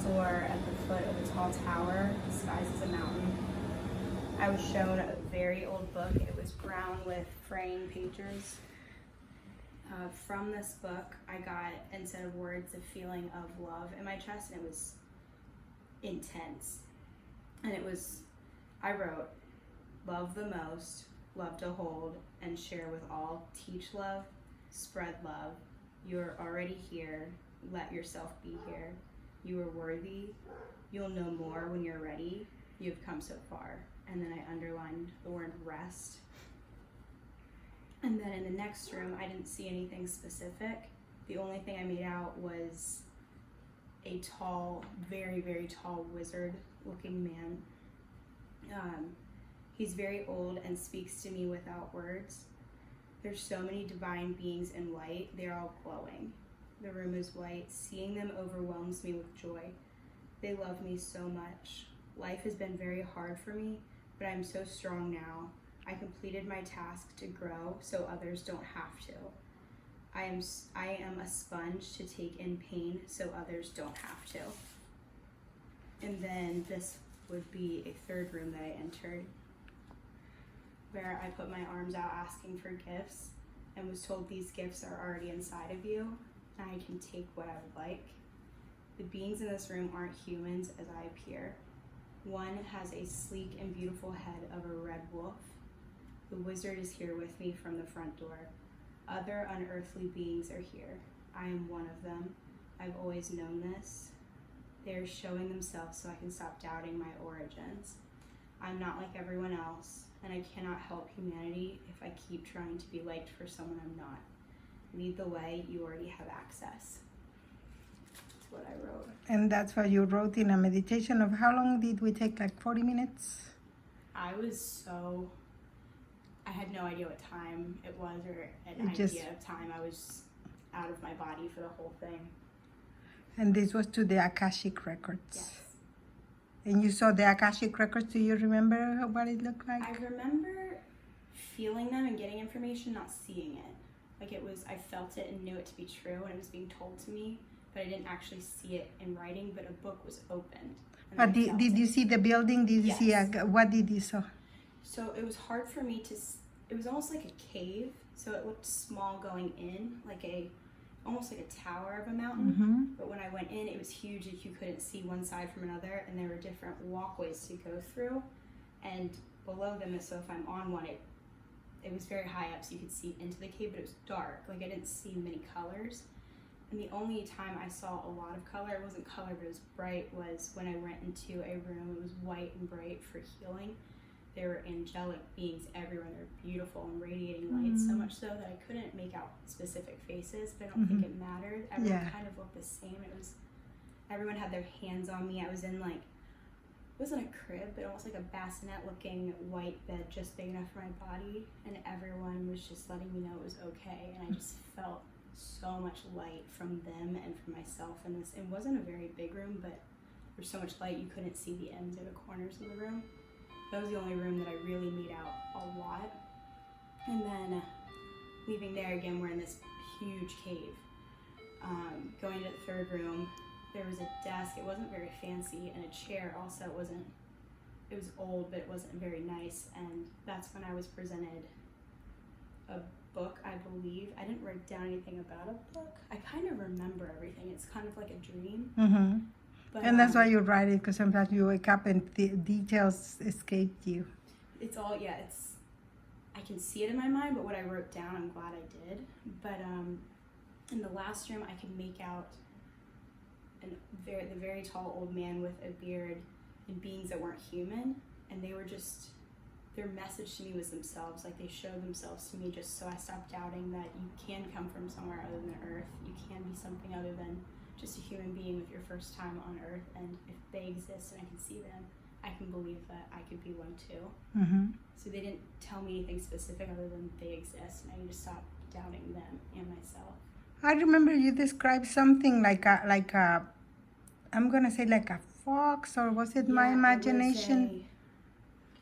door at the foot of a tall tower disguised as a mountain. I was shown a very old book. It was brown with fraying pages. From this book, I got, instead of words, a feeling of love in my chest, and it was intense. And I wrote, love the most, love to hold and share with all, teach love, spread love. You are already here, let yourself be here. You are worthy, you'll know more when you're ready. You've come so far. And then I underlined the word rest. And then in the next room, I didn't see anything specific. The only thing I made out was a tall, very, very tall wizard-looking man. He's very old and speaks to me without words. There's so many divine beings in white. They're all glowing. The room is white. Seeing them overwhelms me with joy. They love me so much. Life has been very hard for me, but I'm so strong now. I completed my task to grow so others don't have to. I am a sponge to take in pain so others don't have to. And then this would be a third room that I entered, where I put my arms out asking for gifts and was told these gifts are already inside of you and I can take what I would like. The beings in this room aren't humans as I appear. One has a sleek and beautiful head of a red wolf. The wizard is here with me from the front door. Other unearthly beings are here. I am one of them. I've always known this. They're showing themselves so I can stop doubting my origins. I'm not like everyone else, and I cannot help humanity if I keep trying to be liked for someone I'm not. Lead the way, you already have access. That's what I wrote. And that's what you wrote in a meditation of how long did we take, like 40 minutes? I had no idea what time it was or an idea of time. I was out of my body for the whole thing. And this was to the Akashic records? Yes. And you saw the Akashic records, do you remember what it looked like? I remember feeling them and getting information, not seeing it. Like I felt it and knew it to be true and it was being told to me, but I didn't actually see it in writing, but a book was opened. But did you see the building? Did you see, what did you saw? So it was hard for me it was almost like a cave. So it looked small going in, almost like a tower of a mountain. Mm-hmm. But when I went in, it was huge. You couldn't see one side from another, and there were different walkways to go through. And below them, so if I'm on one, it was very high up, so you could see into the cave, but it was dark. Like I didn't see many colors. And the only time I saw a lot of color, it wasn't color, but it was bright, was when I went into a room. It was white and bright for healing. There were angelic beings everywhere. They were beautiful and radiating light, so much so that I couldn't make out specific faces, but I don't think it mattered. Everyone kind of looked the same. Everyone had their hands on me. I was in it wasn't a crib, but almost like a bassinet looking white bed just big enough for my body, and everyone was just letting me know it was okay, and I just felt so much light from them and from myself in this. It wasn't a very big room, but there was so much light you couldn't see the ends or the corners of the room. That was the only room that I really made out a lot. And then leaving there again, we're in this huge cave. Going to the third room, there was a desk. It wasn't very fancy, and a chair also. It was old, but it wasn't very nice. And that's when I was presented a book, I believe. I didn't write down anything about a book. I kind of remember everything. It's kind of like a dream. Mm-hmm. But, and that's why you write it, because sometimes you wake up and the details escape you. It's all, I can see it in my mind, but what I wrote down, I'm glad I did. But in the last room, I could make out the very tall old man with a beard and beings that weren't human, and they were just, their message to me was themselves. Like, they showed themselves to me just so I stopped doubting that you can come from somewhere other than Earth. You can be something other than just a human being with your first time on Earth, and if they exist and I can see them, I can believe that I could be one too. Mm-hmm. So they didn't tell me anything specific other than they exist, and I need to stop doubting them and myself. I remember you described something like a I'm gonna say like a fox, or was it my imagination?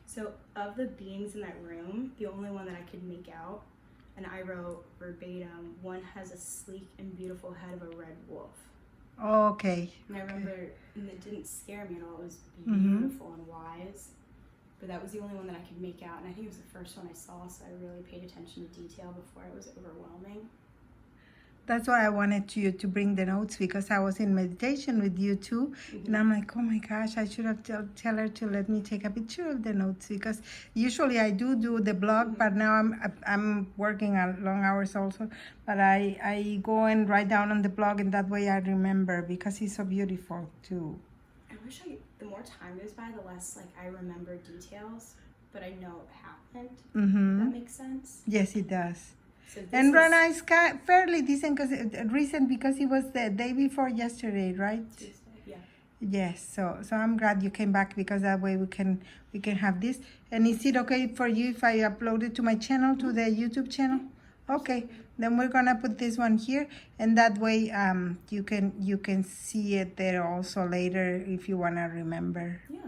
So of the beings in that room, the only one that I could make out, and I wrote verbatim, one has a sleek and beautiful head of a red wolf. Okay. And I remember, and it didn't scare me at all. It was Mm-hmm. beautiful and wise. But that was the only one that I could make out, and I think it was the first one I saw, so I really paid attention to detail before it was overwhelming. That's why I wanted you to bring the notes, because I was in meditation with you too, and I'm like, oh my gosh, I should have tell her to let me take a picture of the notes, because usually I do the blog, but now I'm working on long hours also, but I go and write down on the blog, and that way I remember, because it's so beautiful too. I wish the more time goes by, the less like I remember details, but I know it happened. Mm-hmm. That makes sense. Yes, it does. So this And is Rana is fairly decent, recent, because it was the day before yesterday, right? Tuesday. Yeah. Yes, so I'm glad you came back, because that way we can have this. And is it okay for you if I upload it to my channel, to the YouTube channel? Okay, then we're gonna put this one here, and that way you can see it there also later if you wanna remember. Yeah.